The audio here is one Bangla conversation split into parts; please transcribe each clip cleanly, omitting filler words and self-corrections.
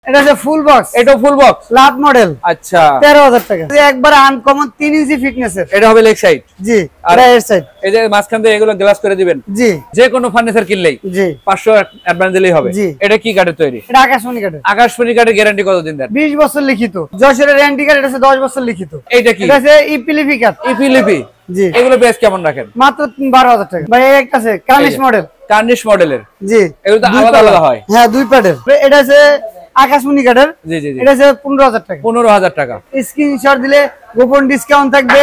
এটা যে ফুল বক্স, এটা ফুল বক্স লাভ মডেল। আচ্ছা 13,000 টাকা। একবার আনকমন 3 ইঞ্চি ফিটনেসের। এটা হবে লেগ সাইড। জি, এটা হেড সাইড। এই যে মাঝখান দিয়ে এগুলো গ্লাস করে দিবেন। জি, যে কোনো ফার্নিচার কিনলেই জি 500 অ্যাডভান্স দিলেই হবে। জি। এটা কি কাঠের তৈরি? এটা আকাশমণি কাঠের। আকাশমণি কাঠের গ্যারান্টি কতদিন দেন? 20 বছর লিখিত। যশোরের গ্যারান্টি কার্ড, এটা 10 বছর লিখিত। এইটা কি? এটা আছে ইপিলিপি কাঠ। ইপিলিপি। জি। এগুলো বেশ কেমন রাখেন? মাত্র 12,000 টাকা। ভাই একটা আছে কার্নিশ মডেল। কার্নিশ মডেলের। জি। এগুলো তো আলাদা আলাদা হয়। হ্যাঁ, দুই প্যাডের। এটা আছে আকাশমণি কাঠের। জি জি জি। এটা আছে 15,000 টাকা। 15,000 টাকা। স্ক্রিনশট দিলে গোপন ডিসকাউন্ট থাকবে।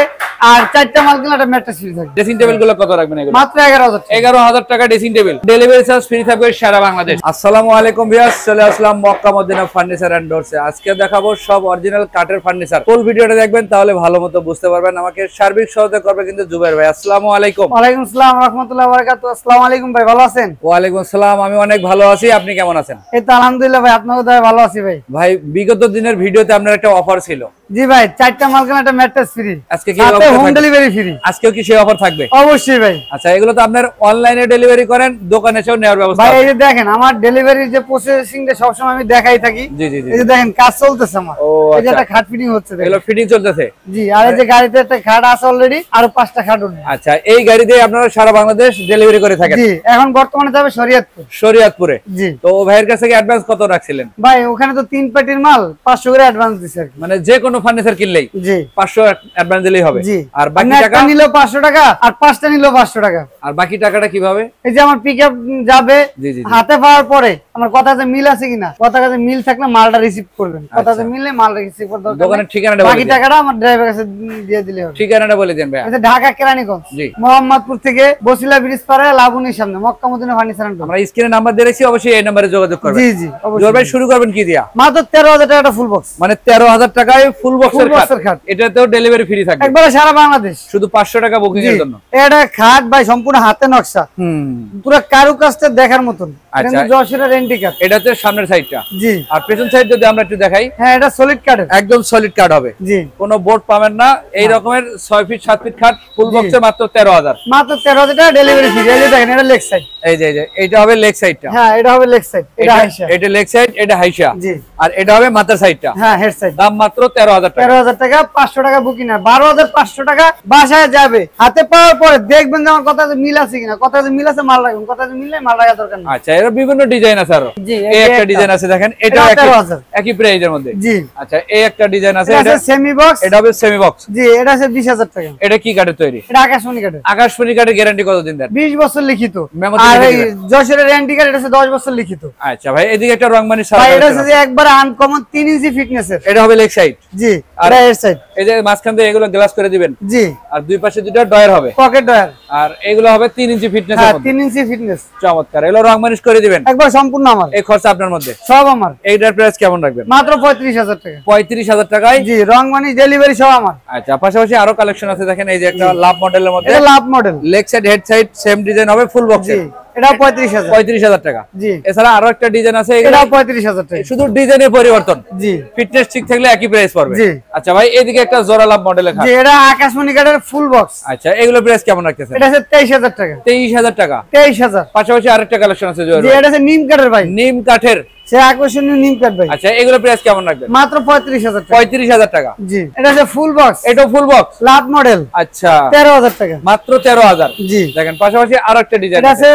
আর 4টা মাল কিনলে একটা ম্যাট্রেস ফ্রি থাকবে। ড্রেসিং টেবিল গুলো কত রাখবেন এগুলো? মাত্র 11,000 টাকা। 11,000 টাকা dressing table. Delivery charge free থাকবে সারা বাংলাদেশ। আসসালামু আলাইকুম ভিউয়ার্স, চলে আসলাম মক্কা মদিনা ফার্নিচার এন্ড ডোরসে। আজকে দেখাবো সব অরিজিনাল কাঠের ফার্নিচার। ফুল ভিডিওটা দেখবেন তাহলে ভালো মতো বুঝতে পারবেন। আমাকে সার্বিক সহায়তা করবে কিন্তু জুবাইর ভাই। আসসালামু আলাইকুম। ওয়ালাইকুম আসসালাম রাহমাতুল্লাহি ওয়া বারাকাতুহু। আসসালামু আলাইকুম ভাই, ভালো আছেন? ওয়ালাইকুম আসসালাম, আমি অনেক ভালো আছি। আপনি কেমন আছেন? এই তো আলহামদুলিল্লাহ ভাই, আপনাকে দয়া ভালো আছি ভাই। ভাই বিগত দিনের ভিডিওতে আপনার একটা অফার ছিল। জি ভাই, 4টা মাল কিনলে একটা ম্যাট্রেস ফ্রি। আজকে কি সাথে অফার হোম থাকবে? Delivery free. আজকেও কি সেই অফার থাকবে? অবশ্যই ভাই। আচ্ছা, এগুলো তো আপনার অনলাইনে ডেলিভারি করেন, দোকানে এসেও নেওয়ার ব্যবস্থা ভাই আছে? এই যে দেখেন আমার ডেলিভারির যে প্রসেসিংটা সবসময় আমি দেখাই থাকি। জি জি জি। এই যে দেখেন কাজ চলতেছে আমার। ও এই যে আচ্ছা, একটা খাট ফিটিং হচ্ছে দেখেন। এগুলো ফিটিং চলতেছে। জি, আর এই যে গাড়িতে একটা খাট আছে অলরেডি, আর 5টা খাট উঠবে। আচ্ছা, এই গাড়ি দিয়ে আপনারা সারা বাংলাদেশ ডেলিভারি করে থাকেন? জি, এখন বর্তমানে যাবে শরীয়তপুর। শরীয়তপুরে। জি। তো ভাইয়ের কাছে কি অ্যাডভান্স কত রাখছিলেন? ভাই ওখানে তো 3 পেটির মাল 500 করে অ্যাডভান্স দিছে আর কি। মানে যে কোনো ফার্নিচার কিনলেই জি 500 অ্যাডভান্স দিলেই হবে? জি। আর বাকি আপনি টাকা? একটা নিলেও 500 টাকা, আর 5টা নিলেও 500 টাকা। আর বাকি টাকাটা কিভাবে? এই যে আমার পিকআপ যাবে, জি জি জি। হাতে পাওয়ার পরে আমার কথাতে মিল আছে কিনা, কথাতে মিল থাকলে মালটা রিসিভ করবেন, কথাতে মিললে মালটা রিসিভ করতে হবে। দোকানের ঠিকানাটা বলে বাকি দিন। টাকাটা আমার ড্রাইভারের কাছে দিয়ে দিলে হবে। ঠিকানাটা বলে দেন ভাইয়া। এটা ঢাকা কেরানীগঞ্জ, জি। মোহাম্মদপুর থেকে বসিলা ব্রিজ পাড়ে লাবণীর সামনে Mecca Medina furniture and door. আমরা স্ক্রিনে নাম্বার দিয়ে রেখেছি, অবশ্যই এই নম্বরে যোগাযোগ করবেন। জি জি জোর অবশ্যই। ভাই শুরু করবেন কি দিয়া? মাত্র 13,000 টাকা ফুল বক্স। মানে 13,000 টাকায় ফুল বক্সের খাট। এটাতেও ডেলিভারি ফ্রি থাকবে একবারে সারা বাংলাদেশ। শুধু 500 টাকা বুকিং এর জন্য। এটা খাট ভাই সম্পূর্ণ হাতে নকশা, হুম। পুরো কারুকাজটা দেখার মতন। আচ্ছা। কিন্তু যশোরের রেন্টি কাঠ। এটা হচ্ছে সামনের সাইডটা। জি। আর পেছন সাইড যদি আমরা একটু দেখাই, হ্যাঁ এটা সলিড কাঠের। একদম সলিড কাঠ হবে। জি। কোনো বোর্ড পাবেন না। এই রকমের 6 ফিট 7 ফিট খাট ফুল বক্সে মাত্র 13,000। মাত্র 13,000 টাকা ডেলিভারি ফ্রি। এই যে দেখেন এটা লেগ সাইড। এই যে এইটা হবে লেগ সাইডটা। হ্যাঁ এটা হবে লেগ সাইড, এটা হাইসা। এটা লেগ সাইড, এটা হাইসা। জি। আর এটা হবে মাথার সাইডটা। হ্যাঁ হেড সাইড। দাম মাত্র 13,000 টাকা। 13,000 টাকা, 500 টাকা বুকিং না, 12,500 টাকা বাসায় যাবে। হাতে পাওয়ার পরে দেখবেন যে আমার কথাতে মিল আছে কিনা, কথাতে মিল আছে মাল রাখবেন, কথাতে মিললে মাল রাখা দরকার নেই। আচ্ছা, এর বিভিন্ন ডিজাইন আছে আরো। জি, এই একটা ডিজাইন আছে দেখেন, এটা 13,000 একই প্রাইজের মধ্যে। জি। আচ্ছা, এই একটা ডিজাইন আছে, এটা সেমি বক্স। এটা হবে সেমি বক্স। জি, এটা আছে 20,000 টাকা। এটা কি কাঠের তৈরি? এটা আকাশমণি কাঠের। আকাশমণি কাঠের গ্যারান্টি কতদিন দেন? 20 বছর লিখিত। মেমোতে আর লিখে এই দিবেন। যশোরের গ্যারান্টি কার্ড, এটা আছে 10 বছর লিখিত। আচ্ছা ভাই, এদিকে একটা রংমানি ভাই এটা সাদা আছে যে একবার আনকমন 3 ইঞ্চি ফিটনেসের। এটা হবে লেগ সাইড। জি, আর এটা হেড সাইড। এই যে মাঝখান দিয়ে এগুলো গ্লাস করে দিবেন। জি। আর দুই পাশে দুটো ডয়ার হবে, পকেট ডয়ার। আর এগুলো হবে 3 ইঞ্চি ফিটনেস হ্যাঁ এর মধ্যে। 3 ইঞ্চি ফিটনেস। চমৎকার, এগুলো রংমানিশ করে দিবেন একবার সম্পূর্ণ আমার। এই খরচা আপনার মধ্যে সব আমার। এইটার প্রাইস কেমন রাখবেন? মাত্র 35,000 টাকা। 35,000 টাকায়। জি, রং মানি ডেলিভারি সব আমার। আচ্ছা, পাশাপাশি আরো কালেকশন আছে দেখেন। এই যে একটা লাভ মডেলের মধ্যে, এটা লাভ model. Leg side head side same design হবে ফুল বক্সে। জি, এটা 35,000। 35,000 টাকা। জি। এছাড়া আরো একটা ডিজাইন আছে, এটা 35,000 টাকা। শুধু ডিজাইনের পরিবর্তন। জি। ফিটনেস ঠিক থাকলে একই প্রাইস পড়বে। জি। আচ্ছা ভাই, এদিকে একটা জোড়া লাভ মডেলের খাট। জি, এটা আকাশমণি কাঠের ফুল বক্স। আচ্ছা, এগুলো প্রাইস কেমন রাখতেছেন? এটা আছে 23,000 টাকা। 23,000 টাকা। 23,000। পাশাপাশি আরেকটা কালেকশন আছে জি, এটা আছে নিম কাঠের ভাই। নিম কাঠের। সে আকর্ষণীয় নিম কাঠ ভাই। আচ্ছা, এগুলো প্রাইস কেমন রাখবেন? মাত্র 35,000 টাকা। 35,000 টাকা। জি, এটা আছে ফুল বক্স। এটা ফুল বক্স লাভ মডেল। আচ্ছা, 13,000 টাকা। মাত্র 13,000। জি। দেখেন পাশাপাশি আরো একটা ডিজাইন এটা আছে, আছে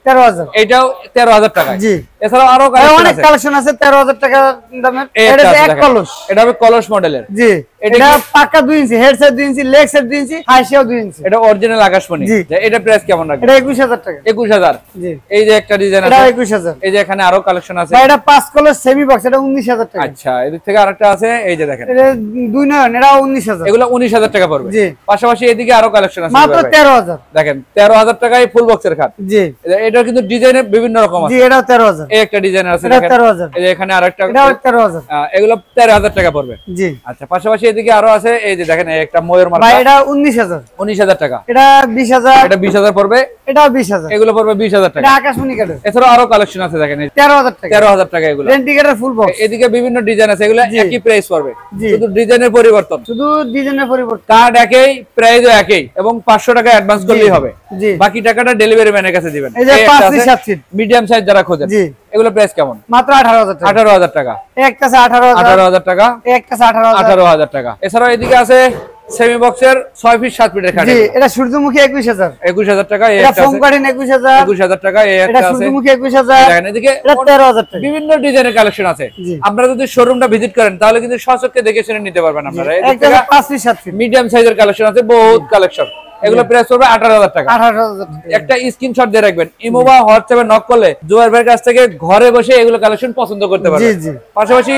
13,000। এটাও 13,000 টাকা। জি। এছাড়াও আরো এটা কালেকশন অনেক আছে। কালেকশন আছে 13,000 টাকা দামের। এই এটা একটা আছে আছে এক দেখেন। কলস। এটা হবে কলস মডেলের। জি, এটা এটা কি? পাকা 2 ইঞ্চি, হেড সাইড 2 ইঞ্চি, লেগ সাইড 2 ইঞ্চি, হাইসিও 2 ইঞ্চি। এটা অরিজিনাল আকাশমণি। জি। এটা প্রাইস কেমন রাখবেন? এটা 21,000 টাকা। 21,000। জি। এই যে একটা ডিজাইন এটা আছে, 21,000। এই যে এখানে আরো কালেকশন আছে। ভাই এটা 5 কলস সেমি বক্স, এটা 19,000 টাকা। আচ্ছা, এদিক থেকে আরেকটা আছে, এই যে দেখেন। এটা 2 নয়ন, এটা 19,000। এগুলো 19,000 টাকা পড়বে। জি। পাশাপাশি এদিকে আরো কালেকশন আছে মাত্র 13,000। দেখেন, 13,000 টাকায় ফুল বক্সের খাট। জি। এটা কিন্তু ডিজাইনের বিভিন্ন রকম জি, আছে। এটা 13,000। এই একটা ডিজাইন আছে এটা দেখেন। 13,000। এই যে এখানে আরেকটা, এটা 13,000। এগুলো 13,000 টাকা পড়বে। জি। আচ্ছা, পাশাপাশি এদিকে আরো আছে, এই যে দেখেন এই একটা ময়ূর মার্কা। ভাই এটা 19,000। 19,000 টাকা। এটা 20,000। এটা 20,000 পড়বে। এটাও 20,000। এগুলো পড়বে 20,000 টাকা। এটা আকাশমণি কাঠের। এছাড়াও আরো কালেকশন আছে দেখেন, 13,000 টাকা। 13,000 টাকা এগুলো। রেন্টি কাঠের ফুল বক্স। এদিকে বিভিন্ন ডিজাইন আছে, এগুলো একই প্রাইস পড়বে, জি। শুধু ডিজাইনের পরিবর্তন। শুধু ডিজাইনের পরিবর্তন। কার্ড একই, প্রাইসও একই, এবং 500 টাকা অ্যাডভান্স করলেই হবে। জি। বাকি টাকাটা ডেলিভারি ম্যানের কাছে দিবেন। এই যে 5 ফিট 7 ফিট মিডিয়াম সাইজ যারা খোঁজেন, জি, এগুলো প্রাইস কেমন? মাত্র 18,000 টাকা। 18,000 টাকা। একটা আছে 18,000 18,000 টাকা। একটা আছে 18,000 18,000 টাকা। এছাড়াও এদিকে আছে সেমি বক্সের 6 ফিট 7 ফিটের খাট। জি, এটা সূর্যমুখী 21,000। 21,000 টাকা। এটা ফোম কাটিং 21,000। 21,000 টাকা। এই একটা এটা আছে সূর্যমুখী 21,000। দেখেন এদিকে এটা 13,000 টাকা। বিভিন্ন ডিজাইনের কালেকশন আছে। জি। আপনারা যদি শোরুমটা ভিজিট করেন তাহলে কিন্তু সচক্ষে দেখে শুনে নিতে পারবেন আপনারা। একটা 5 ফিট 7 ফিট মিডিয়াম সাইজের কালেকশন আছে, বহুত কালেকশন। এগুলো প্রাইস পড়বে 18,000 টাকা। 18,000 টাকা। একটা স্ক্রিনশট দিয়ে রাখবেন, ইমো বা হোয়াটসঅ্যাপে নক করলে জুয়ার ভাইয়ের কাছ থেকে ঘরে বসে এগুলো কালেকশন পছন্দ করতে পারবেন। জি জি। পাশাপাশি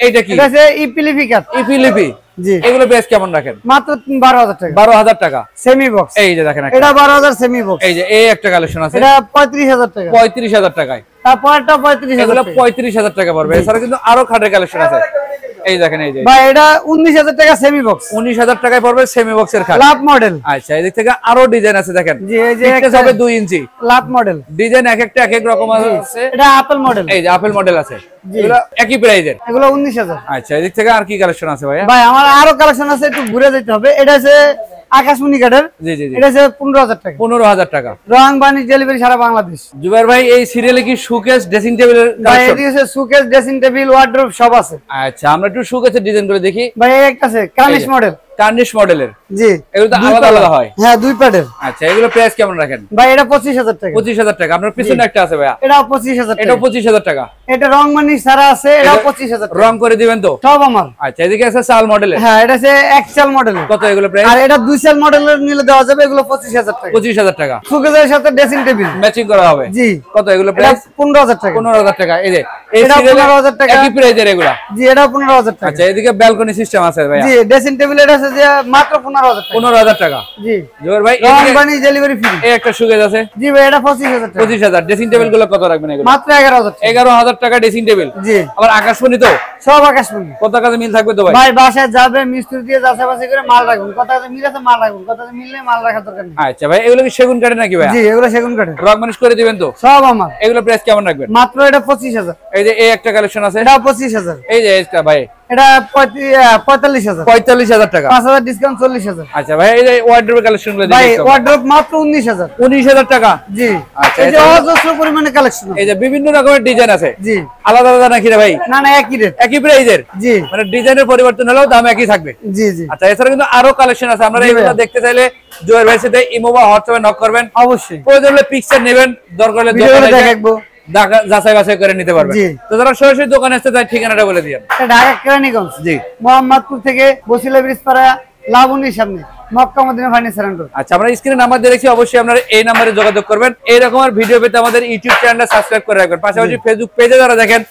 এইটা কি? এটা আছে ইপিলিফিকার। ইপিলিপি। জি। এগুলো প্রাইস কেমন রাখেন? মাত্র 12,000 টাকা। 12,000 টাকা। Semi box. এই যে দেখেন এটা 12,000 সেমি বক্স। এই যে এই একটা কালেকশন আছে, এটা 35,000 টাকা। 35,000 টাকায়। তারপরটা 35,000 এগুলো টাকা। 35,000 টাকা পড়বে। এছাড়া কিন্তু আরো খাটের কালেকশন আছে। এই দেখেন এই যে ভাই এটা 19,000 টাকা সেমি বক্স। 19,000 টাকায় পড়বে সেমি বক্সের খাট। লাভ মডেল। আচ্ছা, এদিক থেকে আরো ডিজাইন আছে দেখেন। জি, এই যে thickness একটা হবে 2 ইঞ্চি। লাভ মডেল। ডিজাইন এক একটা এক এক রকম আছে। এটা আপেল মডেল। এই যে আপেল মডেল আছে। জি। এগুলো একই প্রাইজের। এগুলো 19,000। আচ্ছা, এদিক থেকে আর কি কালেকশন আছে ভাইয়া? ভাই আমার আরো কালেকশন আছে, একটু ঘুরে যেতে হবে। এটা আছে আকাশমণি কাঠের। জি জি জি। এটা আছে 15,000 টাকা। 15,000 টাকা। রং বানি ডেলিভারি সারা বাংলাদেশ। জুবাইর ভাই এই সিরিয়ালে কি শোকেস ড্রেসিং টেবিলের ভাই কালেকশন? এদিকে আছে সুকেস, ড্রেসিং টেবিল, ওয়ার্ড্রোব সব আছে। আচ্ছা, আমরা একটু শোকেসের ডিজাইন করে দেখি। ভাই এই একটা আছে কানিশ মডেল। কার্নিশ মডেলের। জি। এগুলো তো দুই আলাদা পাল্লা। আলাদা হয়। হ্যাঁ, দুই প্যাডের। আচ্ছা, এগুলো প্রাইস কেমন রাখেন? ভাই এটা 25,000 টাকা। 25,000 টাকা। আপনার পিছনে একটা আছে ভাইয়া, এটাও 25,000 টাকা। এটাও 25,000 টাকা। এটা রং বানি সারা আছে, এটাও 25,000 টাকা। রং করে দিবেন তো? সব আমার। আচ্ছা, এদিকে আছে সাল মডেলের। হ্যাঁ, এটা আছে এক্সেল মডেলের। কত এগুলো প্রাইস? আর এটা 2 সেল মডেলের নিলে দেওয়া যাবে, এগুলো 25,000 টাকা। 25,000 টাকা। সুকেসের সাথে ড্রেসিং টেবিল ম্যাচিং করা হবে। জি। কত এগুলো এটা প্রাইস? 15,000 টাকা। 15,000 টাকা। এই যে এই এটাও সিরিয়ালে 15,000 টাকা। একই প্রাইজের এগুলা। জি, এটা 15,000 টাকা। আচ্ছা, এদিকে ব্যালকনি সিস্টেম আছে ভাইয়া। জি, ড্রেসিং টেবিল এটা আছে যে মাত্র 15,000 টাকা। 15,000 টাকা। জি। জোর ভাই রং এদিকে বানি ডেলিভারি ফ্রি। এই একটা সুকেস আছে। জি ভাই, এটা 25,000 টাকা। 25,000। ড্রেসিং টেবিল গুলো কত রাখবেন এগুলো? মাত্র 11,000 টাকা। 11,000 টাকা ড্রেসিং টেবিল। জি। আবার আকাশমণি তো? সব আকাশমণি। কত কাজে মিল থাকবে তো ভাই? ভাই বাসায় যাবে, মিস্ত্রি দিয়ে যাচাই বাছাই করে মাল রাখবেন। কথাতে মিল আছে মাল রাখবেন, কথাতে মিললে মাল রাখার দরকার নেই। আচ্ছা ভাই, এগুলো কি সেগুন কাঠের নাকি ভাই? জি, এগুলো সেগুন কাঠের। রং মানিশ করে দিবেন তো? সব আমার। এগুলো প্রাইস কেমন রাখবেন? মাত্র এটা 25,000। এই যে এই একটা কালেকশন আছে, এটা 25,000। এই যে এটা ভাই এটা 45,000। 45,000 টাকা। 5,000 ডিসকাউন্ট 40,000। আচ্ছা ভাই, এই যে ওয়ার্ড্রোবের কালেকশন গুলো ভাই দেখি। ওয়ার্ড্রোব মাত্র 19,000। 19,000 টাকা। জি। আচ্ছা, এই যে এটা- অজস্র পরিমাণে কালেকশন। এই যে বিভিন্ন রকমের ডিজাইন আছে। জি। আলাদা আলাদা নাকি রে ভাই? না না, একই রেট। একই প্রাইজের? জি মানে ডিজাইনের পরিবর্তন হলেও দাম একই থাকবে। জি জি। আচ্ছা, এছাড়া কিন্তু আরো কালেকশন আছে। আপনারা জি এগুলো ভাইয়া। দেখতে চাইলে জুয়েল ভাইয়ের সাথে ইমো বা হোয়াটসঅ্যাপে নক করবেন। অবশ্যই প্রয়োজন হলে পিকচার নেবেন, দরকার হলে ভিডিওটা দোকানে এসে দেখবো। যাচাই বাছাই করে নিতে পারবেন। জি। তো যারা সরাসরি দোকানে আসতে চায় ঠিকানাটা বলে দিয়েন। এটা ঢাকা কেরানীগঞ্জ। জি। মোহাম্মদপুর থেকে বসিলা ব্রিজ পাড়া লাবণীর সামনে Mecca Medina furniture and door. আচ্ছা, আমরা স্ক্রিনে নাম্বার দিয়ে রেখেছি, অবশ্যই আপনারা এই নাম্বারে যোগাযোগ করবেন। এই রকমের ভিডিও পেতে আমাদের ইউটিউব চ্যানেলটা সাবস্ক্রাইব করে রাখবেন। পাশাপাশি ফেসবুক পেজে যারা দেখেন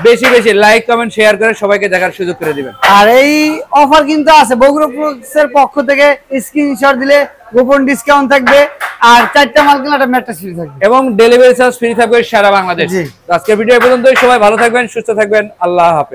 বেশি বেশি লাইক কমেন্ট শেয়ার করে সবাইকে দেখার সুযোগ করে দিবেন। আর এই অফার কিন্তু আছে বগুড়া প্রোডাক্টসের পক্ষ থেকে, স্ক্রিনশট দিলে গোপন ডিসকাউন্ট থাকবে। আর 4টা মাল কিনলে একটা ম্যাট্রেস ফ্রি থাকবে এবং ডেলিভারি চার্জ ফ্রি থাকবে সারা বাংলাদেশ। জি। আজকের ভিডিও পর্যন্তই। সবাই ভালো থাকবেন, সুস্থ থাকবেন। আল্লাহ হাফেজ।